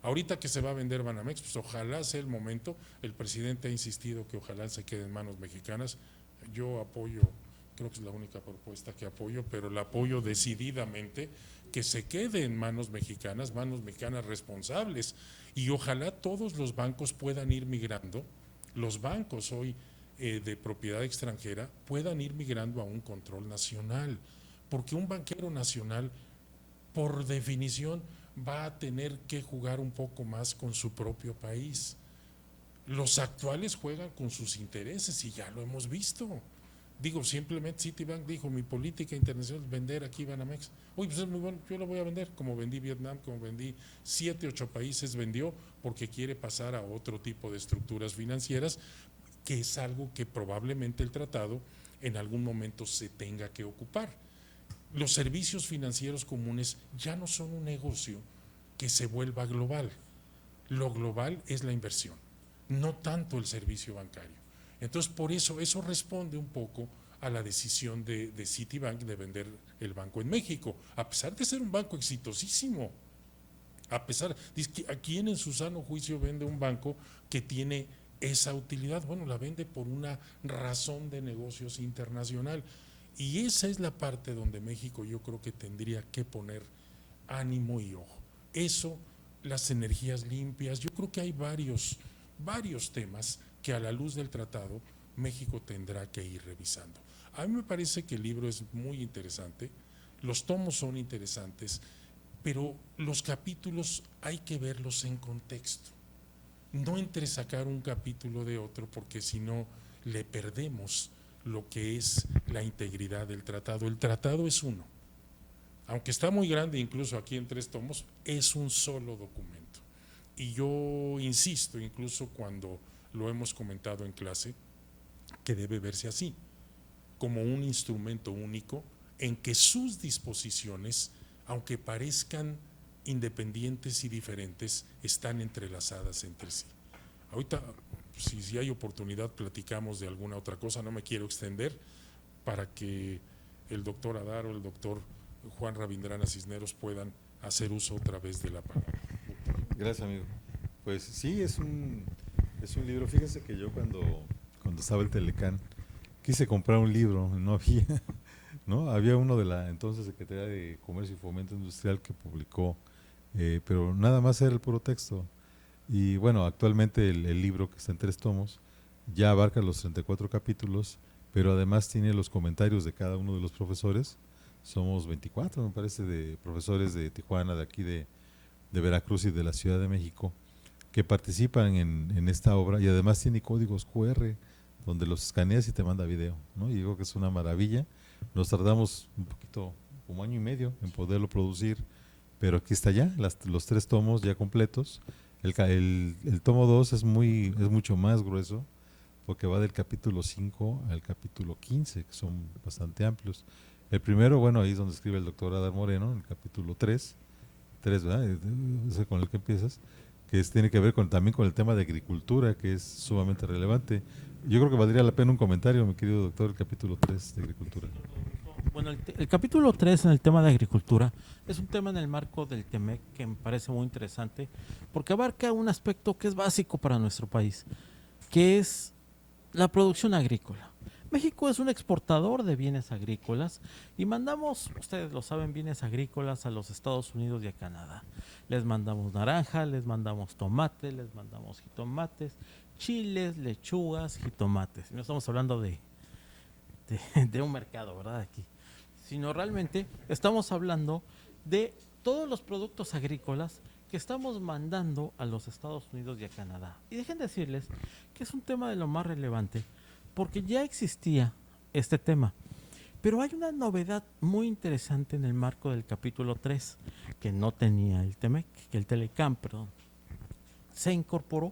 Ahorita que se va a vender Banamex, pues ojalá sea el momento. El presidente ha insistido que ojalá se quede en manos mexicanas. Yo apoyo, creo que es la única propuesta que apoyo, pero la apoyo decididamente, que se quede en manos mexicanas responsables. Y ojalá todos los bancos puedan ir migrando, los bancos hoy de propiedad extranjera puedan ir migrando a un control nacional, porque un banquero nacional, por definición, va a tener que jugar un poco más con su propio país. Los actuales juegan con sus intereses y ya lo hemos visto. Digo, simplemente Citibank dijo, mi política internacional es vender aquí Banamex. Uy, pues es muy bueno, yo lo voy a vender, como vendí Vietnam, como vendí 7, 8 países, vendió porque quiere pasar a otro tipo de estructuras financieras, que es algo que probablemente el tratado en algún momento se tenga que ocupar. los servicios financieros comunes ya no son un negocio que se vuelva global. Lo global es la inversión, no tanto el servicio bancario. Entonces, por eso responde un poco a la decisión de Citibank de vender el banco en México, a pesar de ser un banco exitosísimo. A pesar, ¿a quién en su sano juicio vende un banco que tiene esa utilidad? Bueno, la vende por una razón de negocios internacional. Y esa es la parte donde México yo creo que tendría que poner ánimo y ojo. Eso, las energías limpias, yo creo que hay varios temas que a la luz del tratado México tendrá que ir revisando. A mí me parece que el libro es muy interesante, los tomos son interesantes, pero los capítulos hay que verlos en contexto, no entresacar un capítulo de otro, porque si no le perdemos lo que es la integridad del tratado. El tratado es uno, aunque está muy grande, incluso aquí en 3 tomos, es un solo documento. Y yo insisto, incluso cuando lo hemos comentado en clase, que debe verse así, como un instrumento único en que sus disposiciones, aunque parezcan independientes y diferentes, están entrelazadas entre sí. Ahorita, si hay oportunidad, platicamos de alguna otra cosa, no me quiero extender para que el doctor Adar o el doctor Juan Rabindrana Cisneros puedan hacer uso otra vez de la palabra. Gracias, amigo. Pues sí, es un libro. Fíjense que yo cuando estaba el Telecán quise comprar un libro, no había, ¿no? Había uno de la entonces Secretaría de Comercio y Fomento Industrial que publicó, pero nada más era el puro texto. Y bueno, actualmente el libro, que está en 3 tomos, ya abarca los 34 capítulos, pero además tiene los comentarios de cada uno de los profesores. Somos 24, me parece, de profesores de Tijuana, de aquí de Veracruz y de la Ciudad de México, que participan en esta obra, y además tiene códigos QR donde los escaneas y te manda video, ¿no? Y digo que es una maravilla. Nos tardamos un poquito, como año y medio, en poderlo producir, pero aquí está ya, los 3 tomos ya completos. El tomo 2 es mucho más grueso, porque va del capítulo 5 al capítulo 15, que son bastante amplios. El primero, bueno, ahí es donde escribe el doctor Adar Moreno, en el capítulo 3, ¿verdad? Ese con el que empiezas, que tiene que ver también con el tema de agricultura, que es sumamente relevante. Yo creo que valdría la pena un comentario, mi querido doctor, el capítulo 3 de agricultura. Bueno, el capítulo 3 en el tema de agricultura es un tema en el marco del TEMEC que me parece muy interesante porque abarca un aspecto que es básico para nuestro país, que es la producción agrícola. México es un exportador de bienes agrícolas y mandamos, ustedes lo saben, bienes agrícolas a los Estados Unidos y a Canadá. Les mandamos naranja, les mandamos tomate, les mandamos jitomates, chiles, lechugas, jitomates. No estamos hablando de un mercado, ¿verdad? Aquí. Sino realmente estamos hablando de todos los productos agrícolas que estamos mandando a los Estados Unidos y a Canadá. Y dejen decirles que es un tema de lo más relevante, porque ya existía este tema. Pero hay una novedad muy interesante en el marco del capítulo 3, que no tenía el TEMEC, que el Telecán, perdón. Se incorporó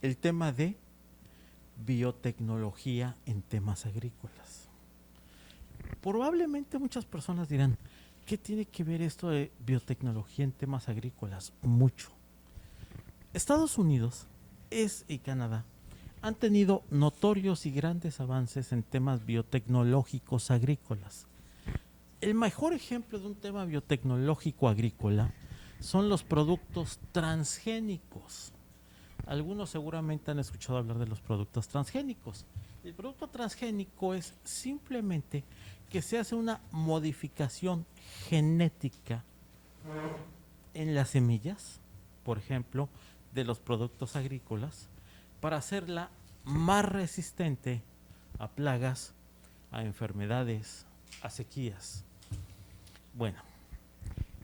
el tema de biotecnología en temas agrícolas. Probablemente muchas personas dirán, ¿qué tiene que ver esto de biotecnología en temas agrícolas? Mucho. Estados Unidos y Canadá han tenido notorios y grandes avances en temas biotecnológicos agrícolas. El mejor ejemplo de un tema biotecnológico agrícola son los productos transgénicos. Algunos seguramente han escuchado hablar de los productos transgénicos. El producto transgénico es simplemente que se hace una modificación genética en las semillas, por ejemplo, de los productos agrícolas, para hacerla más resistente a plagas, a enfermedades, a sequías. Bueno,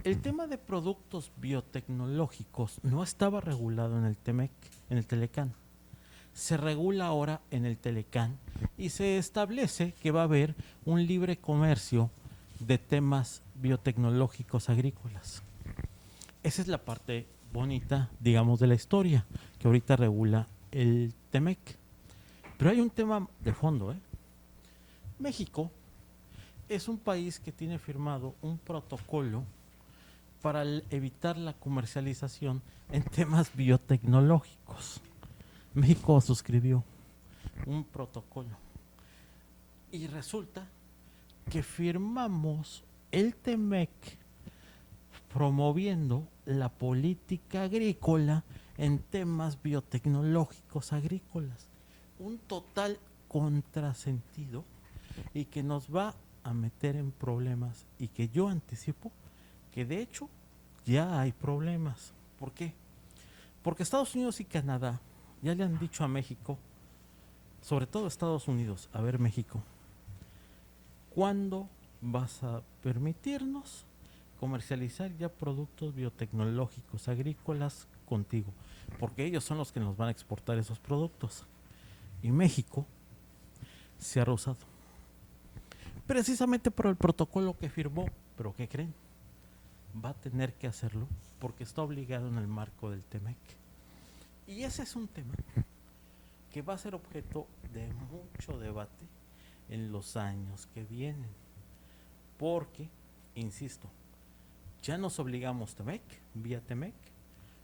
el tema de productos biotecnológicos no estaba regulado en el TEMEC, en el Telecán. Se regula ahora en el Telecán y se establece que va a haber un libre comercio de temas biotecnológicos agrícolas. Esa es la parte bonita, digamos, de la historia que ahorita regula el TEMEC. Pero hay un tema de fondo, México es un país que tiene firmado un protocolo para evitar la comercialización en temas biotecnológicos. México suscribió un protocolo y resulta que firmamos el TEMEC promoviendo la política agrícola en temas biotecnológicos agrícolas. Un total contrasentido y que nos va a meter en problemas y que yo anticipo que de hecho ya hay problemas. ¿Por qué? Porque Estados Unidos y Canadá ya le han dicho a México, sobre todo Estados Unidos, a ver México, ¿cuándo vas a permitirnos comercializar ya productos biotecnológicos agrícolas contigo? Porque ellos son los que nos van a exportar esos productos. Y México se ha rehusado. Precisamente por el protocolo que firmó. ¿Pero qué creen? Va a tener que hacerlo porque está obligado en el marco del TEMEC. Y ese es un tema que va a ser objeto de mucho debate en los años que vienen. Porque, insisto, ya nos obligamos TEMEC, vía TEMEC,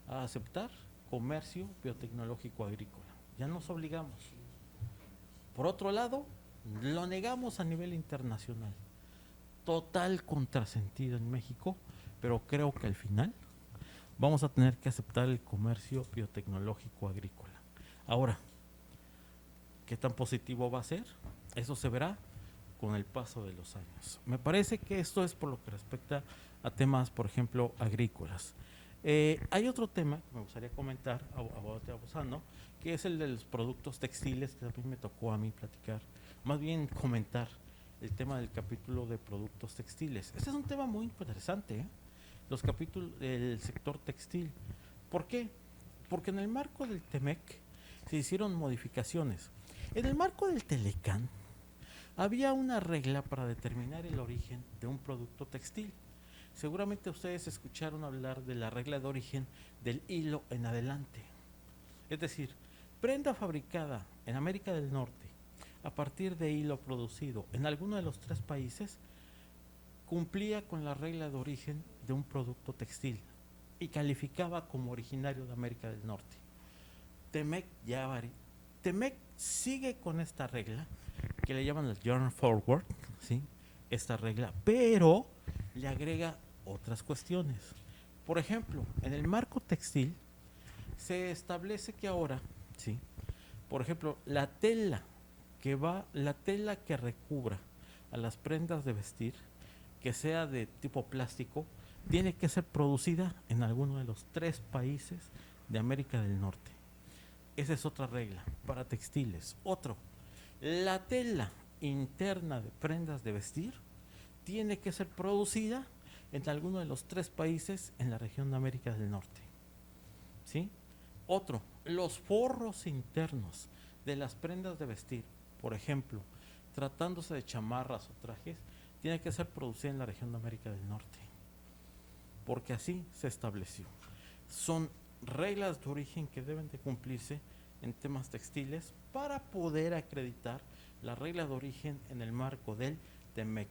a aceptar comercio biotecnológico agrícola. Ya nos obligamos. Por otro lado, lo negamos a nivel internacional. Total contrasentido en México, pero creo que al final vamos a tener que aceptar el comercio biotecnológico agrícola. Ahora, ¿qué tan positivo va a ser? Eso se verá con el paso de los años. Me parece que esto es por lo que respecta a temas, por ejemplo, agrícolas. Hay otro tema que me gustaría comentar, abusando, que es el de los productos textiles, que también me tocó a mí platicar, más bien comentar el tema del capítulo de productos textiles. Este es un tema muy interesante, ¿eh? Los capítulos del sector textil. ¿Por qué? Porque en el marco del TEMEC se hicieron modificaciones. En el marco del Telecán había una regla para determinar el origen de un producto textil. Seguramente ustedes escucharon hablar de la regla de origen del hilo en adelante. Es decir, prenda fabricada en América del Norte a partir de hilo producido en alguno de los 3 países cumplía con la regla de origen de un producto textil y calificaba como originario de América del Norte. TEMEC sigue con esta regla que le llaman el Journey Forward, ¿sí? Esta regla, pero le agrega otras cuestiones. Por ejemplo, en el marco textil se establece que ahora, ¿sí? Por ejemplo, la tela que recubra a las prendas de vestir, que sea de tipo plástico, tiene que ser producida en alguno de los 3 países de América del Norte. Esa es otra regla para textiles. Otro, la tela interna de prendas de vestir tiene que ser producida en alguno de los 3 países en la región de América del Norte. ¿Sí? Otro, los forros internos de las prendas de vestir, por ejemplo, tratándose de chamarras o trajes, tiene que ser producida en la región de América del Norte, porque así se estableció. Son reglas de origen que deben de cumplirse en temas textiles para poder acreditar la regla de origen en el marco del TEMEC.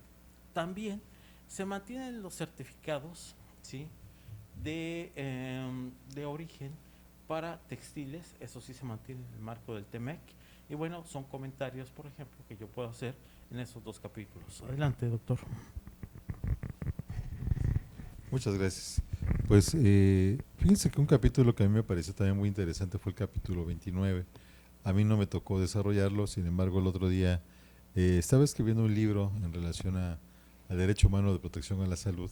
También se mantienen los certificados, ¿sí?, de origen para textiles, eso sí se mantiene en el marco del TEMEC. Y bueno, son comentarios, por ejemplo, que yo puedo hacer en esos 2 capítulos. Adelante, doctor. Muchas gracias. Pues fíjense que un capítulo que a mí me pareció también muy interesante fue el capítulo 29. A mí no me tocó desarrollarlo, sin embargo el otro día estaba escribiendo un libro en relación al derecho humano de protección a la salud.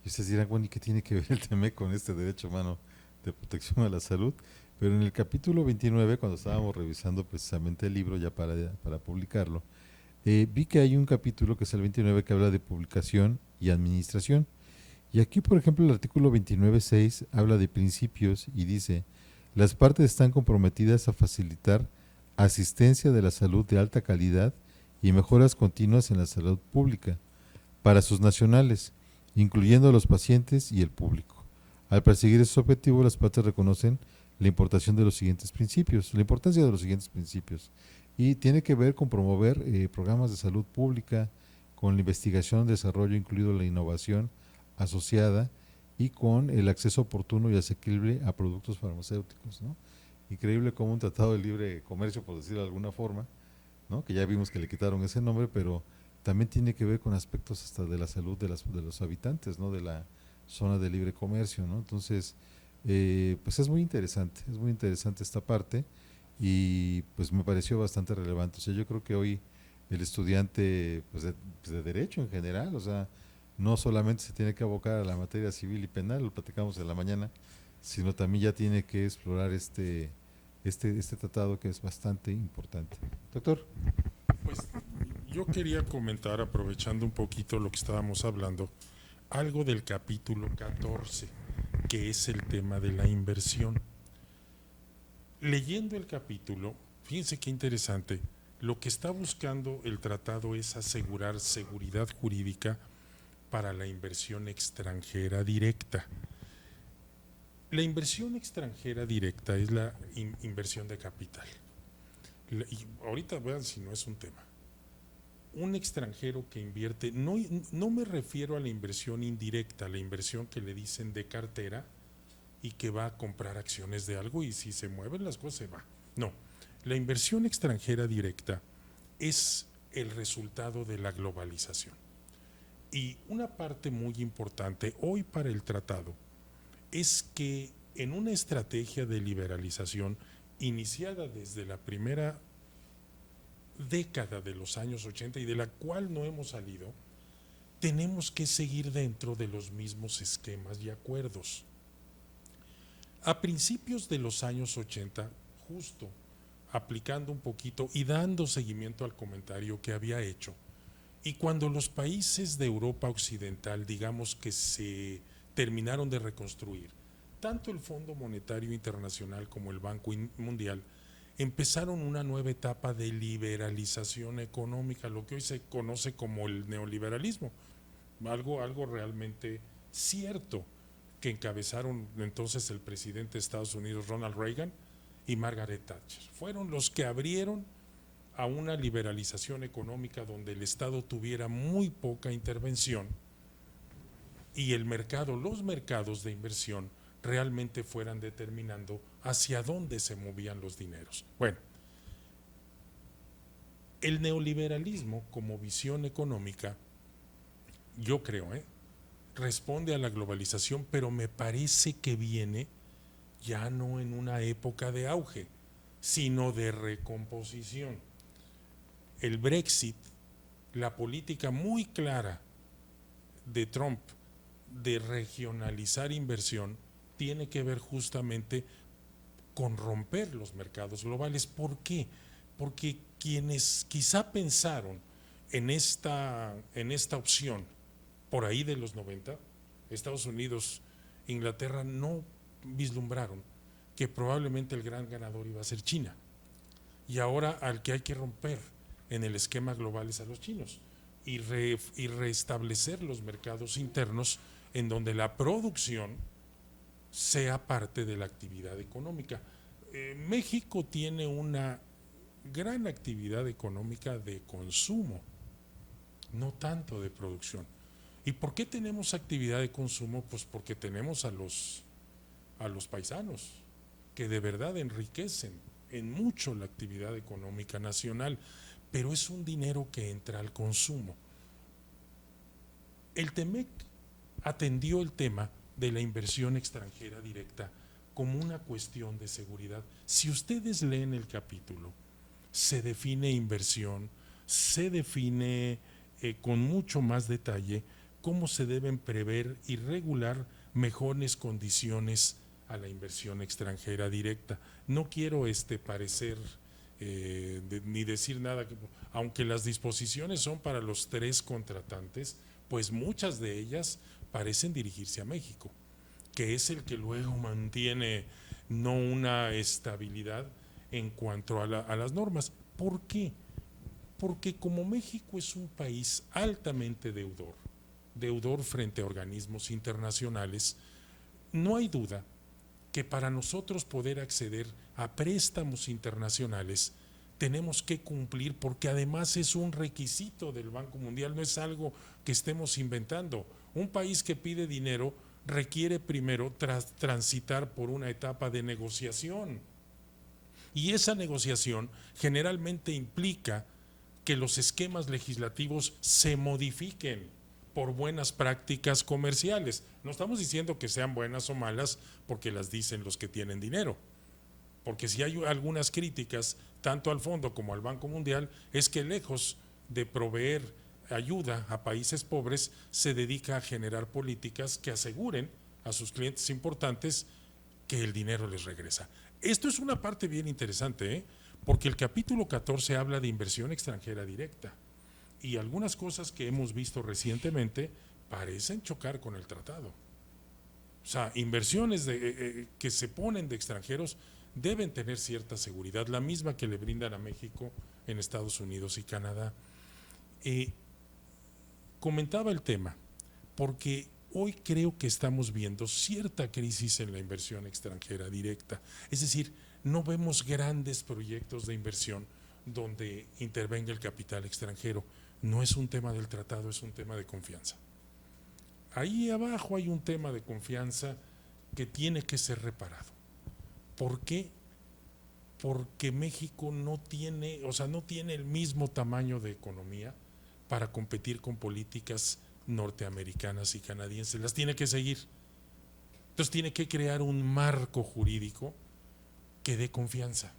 Y ustedes dirán, bueno, ¿y qué tiene que ver el TEMEC con este derecho humano de protección a la salud? Pero en el capítulo 29, cuando estábamos revisando precisamente el libro ya para publicarlo, vi que hay un capítulo que es el 29 que habla de publicación y administración. Y aquí, por ejemplo, el artículo 29.6 habla de principios y dice: las partes están comprometidas a facilitar asistencia de la salud de alta calidad y mejoras continuas en la salud pública para sus nacionales, incluyendo a los pacientes y el público. Al perseguir esos objetivos, las partes reconocen la importancia de los siguientes principios, y tiene que ver con promover programas de salud pública, con la investigación, desarrollo, incluido la innovación asociada y con el acceso oportuno y asequible a productos farmacéuticos, ¿no? Increíble como un tratado de libre comercio, por decirlo de alguna forma, ¿no? Que ya vimos que le quitaron ese nombre, pero también tiene que ver con aspectos hasta de la salud de los habitantes, ¿no? De la zona de libre comercio, ¿no? Entonces, pues es muy interesante esta parte y pues me pareció bastante relevante. O sea, yo creo que hoy el estudiante pues de derecho en general, o sea, no solamente se tiene que abocar a la materia civil y penal, lo platicamos en la mañana, sino también ya tiene que explorar este tratado que es bastante importante. Doctor. Pues yo quería comentar, aprovechando un poquito lo que estábamos hablando, algo del capítulo 14, que es el tema de la inversión. Leyendo el capítulo, fíjense qué interesante, lo que está buscando el tratado es asegurar seguridad jurídica para la inversión extranjera directa. La inversión extranjera directa es la inversión de capital. Y ahorita vean si no es un tema. Un extranjero que invierte, no me refiero a la inversión indirecta, la inversión que le dicen de cartera y que va a comprar acciones de algo y si se mueven las cosas se va. No, la inversión extranjera directa es el resultado de la globalización. Y una parte muy importante hoy para el tratado es que en una estrategia de liberalización iniciada desde la primera década de los años 80 y de la cual no hemos salido, tenemos que seguir dentro de los mismos esquemas y acuerdos. A principios de los años 80, justo aplicando un poquito y dando seguimiento al comentario que había hecho, y cuando los países de Europa Occidental, digamos que se terminaron de reconstruir, tanto el Fondo Monetario Internacional como el Banco Mundial empezaron una nueva etapa de liberalización económica, lo que hoy se conoce como el neoliberalismo, algo realmente cierto, que encabezaron entonces el presidente de Estados Unidos, Ronald Reagan, y Margaret Thatcher. Fueron los que abrieron a una liberalización económica donde el Estado tuviera muy poca intervención y el mercado, los mercados de inversión realmente fueran determinando hacia dónde se movían los dineros. Bueno, el neoliberalismo como visión económica, yo creo, responde a la globalización, pero me parece que viene ya no en una época de auge, sino de recomposición. El Brexit, la política muy clara de Trump de regionalizar inversión, tiene que ver justamente con romper los mercados globales. ¿Por qué? Porque quienes quizá pensaron en esta opción por ahí de los 90, Estados Unidos, Inglaterra, no vislumbraron que probablemente el gran ganador iba a ser China. Y ahora al que hay que romper en el esquema global es a los chinos y restablecer los mercados internos en donde la producción sea parte de la actividad económica. México tiene una gran actividad económica de consumo, no tanto de producción. ¿Y por qué tenemos actividad de consumo? Pues porque tenemos a los paisanos que de verdad enriquecen en mucho la actividad económica nacional, pero es un dinero que entra al consumo. El TEMEC atendió el tema de la inversión extranjera directa como una cuestión de seguridad. Si ustedes leen el capítulo, se define inversión, se define con mucho más detalle cómo se deben prever y regular mejores condiciones a la inversión extranjera directa. No quiero parecer ni decir nada, aunque las disposiciones son para los tres contratantes, pues muchas de ellas parecen dirigirse a México, que es el que luego mantiene no una estabilidad en cuanto a las normas. ¿Por qué? Porque como México es un país altamente deudor frente a organismos internacionales, no hay duda que para nosotros poder acceder a préstamos internacionales tenemos que cumplir, porque además es un requisito del Banco Mundial, no es algo que estemos inventando. Un país que pide dinero requiere primero transitar por una etapa de negociación, y esa negociación generalmente implica que los esquemas legislativos se modifiquen por buenas prácticas comerciales. No estamos diciendo que sean buenas o malas porque las dicen los que tienen dinero, porque si hay algunas críticas tanto al Fondo como al Banco Mundial, es que lejos de proveer ayuda a países pobres, se dedica a generar políticas que aseguren a sus clientes importantes que el dinero les regresa. Esto es una parte bien interesante, porque el capítulo 14 habla de inversión extranjera directa, y algunas cosas que hemos visto recientemente parecen chocar con el tratado. O sea, inversiones que se ponen de extranjeros deben tener cierta seguridad, la misma que le brindan a México en Estados Unidos y Canadá. Comentaba el tema porque hoy creo que estamos viendo cierta crisis en la inversión extranjera directa, es decir, no vemos grandes proyectos de inversión donde intervenga el capital extranjero. No es un tema del tratado, es un tema de confianza. Ahí abajo hay un tema de confianza que tiene que ser reparado. ¿Por qué? Porque México no tiene el mismo tamaño de economía para competir con políticas norteamericanas y canadienses. Las tiene que seguir. Entonces tiene que crear un marco jurídico que dé confianza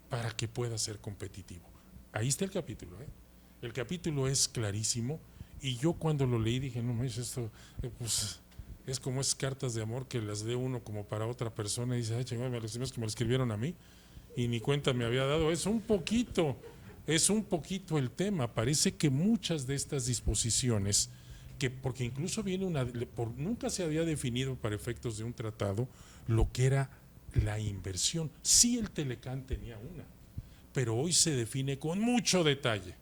para que pueda ser competitivo. Ahí está el capítulo, El capítulo es clarísimo, y yo cuando lo leí dije, no, esto pues, es como esas cartas de amor que las lee uno como para otra persona y dice, ay, chingón, es que me lo escribieron a mí y ni cuenta me había dado. Es un poquito el tema. Parece que muchas de estas disposiciones, porque incluso viene nunca se había definido para efectos de un tratado lo que era la inversión. Sí, el Telecán tenía una, pero hoy se define con mucho detalle,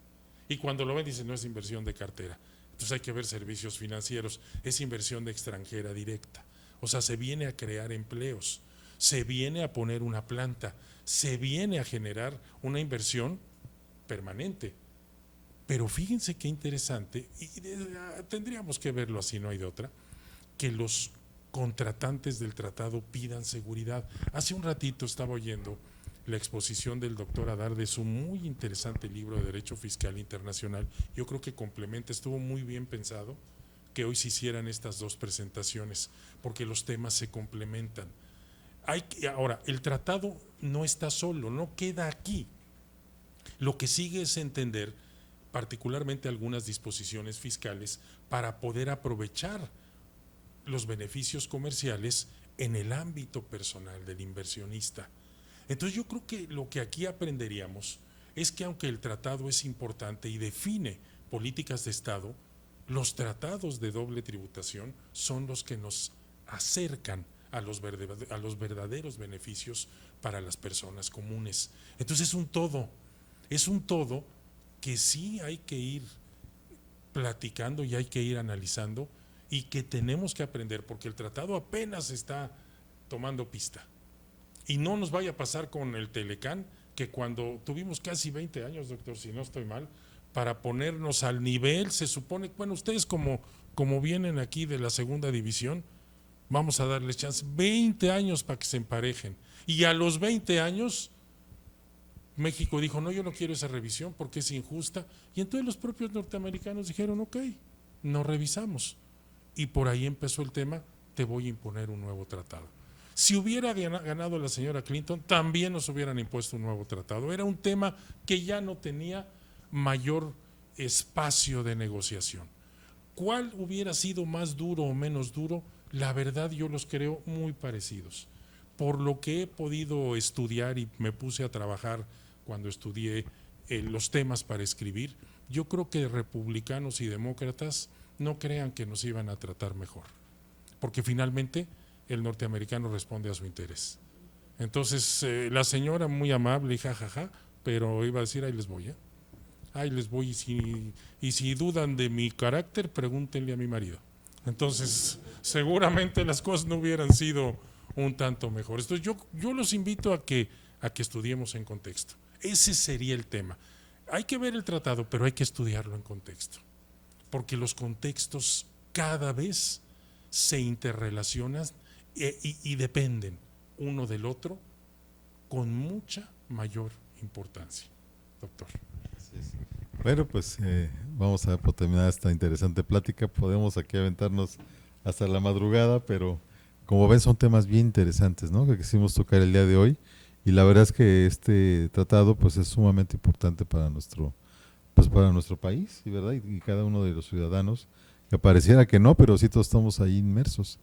y cuando lo ven dicen no es inversión de cartera. Entonces hay que ver servicios financieros, es inversión de extranjera directa. O sea, se viene a crear empleos, se viene a poner una planta, se viene a generar una inversión permanente. Pero fíjense qué interesante, y tendríamos que verlo así, no hay de otra, que los contratantes del tratado pidan seguridad. Hace un ratito estaba oyendo la exposición del doctor Adar de su muy interesante libro de Derecho Fiscal Internacional. Yo creo que complementa, estuvo muy bien pensado que hoy se hicieran estas dos presentaciones, porque los temas se complementan. Ahora, el tratado no está solo, no queda aquí. Lo que sigue es entender particularmente algunas disposiciones fiscales para poder aprovechar los beneficios comerciales en el ámbito personal del inversionista. Entonces yo creo que lo que aquí aprenderíamos es que aunque el tratado es importante y define políticas de Estado, los tratados de doble tributación son los que nos acercan a los verdaderos beneficios para las personas comunes. Entonces es un todo que sí hay que ir platicando y hay que ir analizando, y que tenemos que aprender, porque el tratado apenas está tomando pista. Y no nos vaya a pasar con el Telecán, que cuando tuvimos casi 20 años, doctor, si no estoy mal, para ponernos al nivel, se supone, bueno, ustedes como vienen aquí de la segunda división, vamos a darles chance, 20 años para que se emparejen. Y a los 20 años, México dijo, no, yo no quiero esa revisión porque es injusta. Y entonces los propios norteamericanos dijeron, ok, no revisamos. Y por ahí empezó el tema, te voy a imponer un nuevo tratado. Si hubiera ganado la señora Clinton, también nos hubieran impuesto un nuevo tratado. Era un tema que ya no tenía mayor espacio de negociación. ¿Cuál hubiera sido más duro o menos duro? La verdad yo los creo muy parecidos. Por lo que he podido estudiar y me puse a trabajar cuando estudié los temas para escribir, yo creo que republicanos y demócratas no crean que nos iban a tratar mejor, porque finalmente el norteamericano responde a su interés. Entonces la señora muy amable y jajaja, pero iba a decir ahí les voy, ahí les voy, y si dudan de mi carácter, pregúntenle a mi marido. Entonces seguramente las cosas no hubieran sido un tanto mejores. Entonces yo los invito a que estudiemos en contexto. Ese sería el tema. Hay que ver el tratado, pero hay que estudiarlo en contexto, porque los contextos cada vez se interrelacionan y dependen uno del otro con mucha mayor importancia, doctor. Bueno, pues vamos a dar por terminada esta interesante plática. Podemos aquí aventarnos hasta la madrugada, pero como ven son temas bien interesantes, ¿no? Que quisimos tocar el día de hoy, y la verdad es que este tratado pues es sumamente importante para nuestro país, y verdad, y cada uno de los ciudadanos, que pareciera que no, pero sí todos estamos ahí inmersos.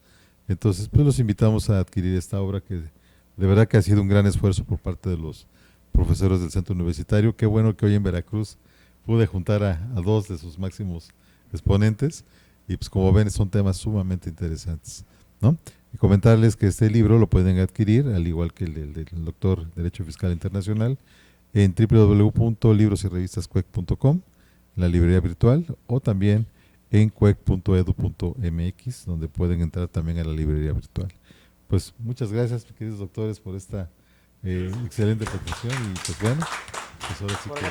Entonces, pues los invitamos a adquirir esta obra, que de verdad que ha sido un gran esfuerzo por parte de los profesores del Centro Universitario. Qué bueno que hoy en Veracruz pude juntar a dos de sus máximos exponentes, y pues como ven son temas sumamente interesantes, ¿no? Y comentarles que este libro lo pueden adquirir, al igual que el del doctor Derecho Fiscal Internacional, en www.librosyrrevistascuec.com, en la librería virtual, o también en cuec.edu.mx, donde pueden entrar también a la librería virtual. Pues muchas gracias, queridos doctores, por esta excelente presentación, y pues bueno, pues ahora sí que